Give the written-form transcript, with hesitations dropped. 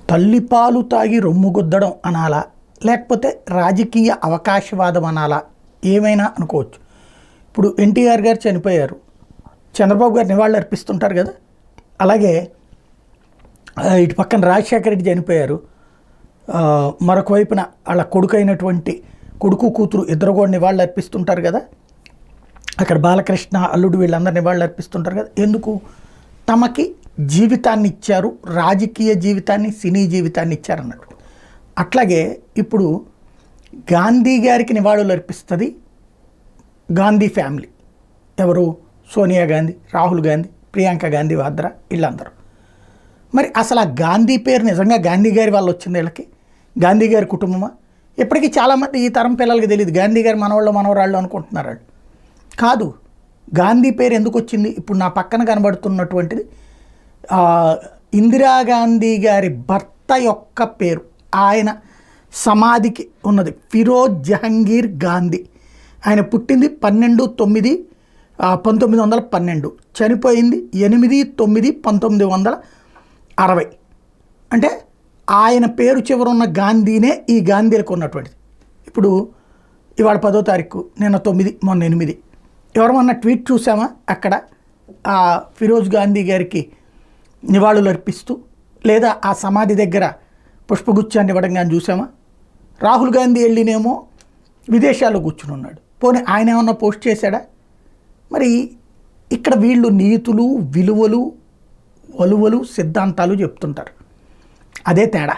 తల్లిపాలు తాగి రొమ్ముగుద్దడం అనాలా, లేకపోతే రాజకీయ అవకాశవాదం అనాలా, ఏమైనా అనుకోవచ్చు. ఇప్పుడు ఎన్టీఆర్ గారు చనిపోయారు, చంద్రబాబు గారు నివాళులు అర్పిస్తుంటారు కదా. అలాగే ఇటు పక్కన రాజశేఖర రెడ్డి చనిపోయారు, మరొక వైపున వాళ్ళ కొడుకు అయినటువంటి కొడుకు కూతురు ఇద్దరు కూడా నివాళులు అర్పిస్తుంటారు కదా. అక్కడ బాలకృష్ణ అల్లుడు వీళ్ళందరూ నివాళులు అర్పిస్తుంటారు కదా. ఎందుకు? తమకి జీవితాన్ని ఇచ్చారు, రాజకీయ జీవితాన్ని, సినీ జీవితాన్ని ఇచ్చారన్నట్టు. అట్లాగే ఇప్పుడు గాంధీ గారికి నివాళులు అర్పిస్తుంది గాంధీ ఫ్యామిలీ. ఎవరు? సోనియా గాంధీ, రాహుల్ గాంధీ, ప్రియాంక గాంధీ వాద్రా, వీళ్ళందరూ. మరి అసలు ఆ గాంధీ పేరు నిజంగా గాంధీ గారి వాళ్ళు వచ్చింది వీళ్ళకి? గాంధీ గారి కుటుంబమా? ఇప్పటికీ చాలామంది ఈ తరం పిల్లలకి తెలియదు, గాంధీ గారి మనవాళ్ళు మనవరాళ్ళు అనుకుంటున్నారు వాళ్ళు. కాదు, గాంధీ పేరు ఎందుకు వచ్చింది? ఇప్పుడు నా పక్కన కనబడుతున్నటువంటిది ఇందిరాగాంధీ గారి భర్త యొక్క పేరు. ఆయన సమాధికి ఉన్నది ఫిరోజ్ జహంగీర్ గాంధీ. ఆయన పుట్టింది 12/9/1912, చనిపోయింది 8/9/1960. అంటే ఆయన పేరు చివరున్న గాంధీనే ఈ గాంధీలకు ఉన్నటువంటిది. ఇప్పుడు ఇవాళ 10వ తారీఖు, నిన్న 9, మొన్న 8. ఎవరమన్నా ట్వీట్ చూసామా అక్కడ ఫిరోజ్ గాంధీ గారికి నివాళులు అర్పిస్తూ, లేదా ఆ సమాధి దగ్గర పుష్పగుచ్చాన్ని ఇవ్వడం కానీ చూసామా? రాహుల్ గాంధీ వెళ్ళినేమో విదేశాల్లో కూర్చుని ఉన్నాడు, పోనీ ఆయన ఏమన్నా పోస్ట్ చేశాడా? మరి ఇక్కడ వీళ్ళు నీతులు, విలువలు, వలువలు, సిద్ధాంతాలు చెప్తుంటారు, అదే తేడా.